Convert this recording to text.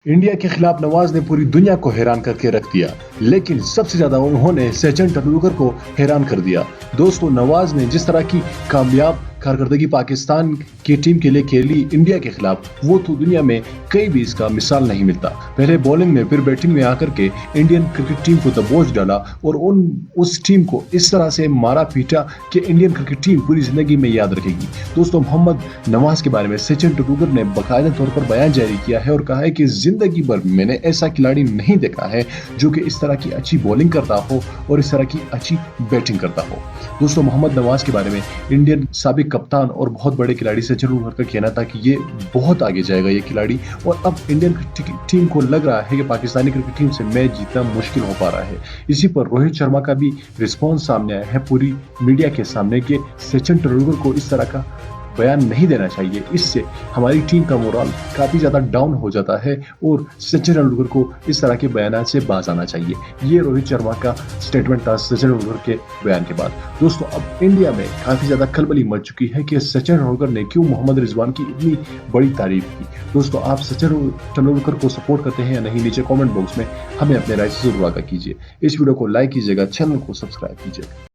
India के खिलाफ नवाज ने पूरी दुनिया को हैरान करके रख दिया, लेकिन सबसे ज्यादा उन्होंने सचिन तेंदुलकर को हैरान कर दिया। दोस्तों, नवाज ने जिस तरह की कामयाब कारकर्दगी पाकिस्तान की टीम के लिए खेली इंडिया के खिलाफ, वो तो दुनिया में कहीं भी इसका मिसाल नहीं मिलता। पहले बॉलिंग में फिर बैटिंग में आकर के इंडियन क्रिकेट टीम को दबोच डाला और उस टीम को इस तरह से मारा पीटा कि इंडियन क्रिकेट टीम पूरी जिंदगी में याद रखेगी। दोस्तों, मोहम्मद नवाज के बारे में सचिन तेंदुलकर ने बाकायदा तौर पर बयान जारी किया है और कहा है कि जिंदगी भर मैंने ऐसा खिलाड़ी नहीं देखा है जो कि इस तरह की अच्छी बॉलिंग करता हो और इस तरह की अच्छी बैटिंग करता हो। दोस्तों, मोहम्मद नवाज के बारे में इंडियन साबिक कप्तान और बहुत बड़े खिलाड़ी सचिन तेंदुलकर का कहना था कि ये बहुत आगे जाएगा ये खिलाड़ी, और अब इंडियन टीम को लग रहा है कि पाकिस्तानी क्रिकेट टीम से मैच जीतना मुश्किल हो पा रहा है। इसी पर रोहित शर्मा का भी रिस्पॉन्स सामने आया है पूरी मीडिया के सामने कि सचिन तेंदुलकर को इस तरह का बयान नहीं देना चाहिए, इससे हमारी टीम का मोरल काफी ज्यादा डाउन हो जाता है और सचिन तेंदुलकर को इस तरह के बयान से बाज आना चाहिए। ये रोहित शर्मा का स्टेटमेंट था सचिन तेंदुलकर के बयान के बाद। दोस्तों, अब इंडिया में काफी ज्यादा खलबली मच चुकी है कि सचिन तेंदुलकर ने क्यों मोहम्मद रिजवान की इतनी बड़ी तारीफ की। दोस्तों, आप सचिन तेंदुलकर को सपोर्ट करते हैं या नहीं, नीचे कॉमेंट बॉक्स में हमें अपने राय से जरूर आगाह कीजिए। इस वीडियो को लाइक कीजिएगा, चैनल को सब्सक्राइब कीजिएगा।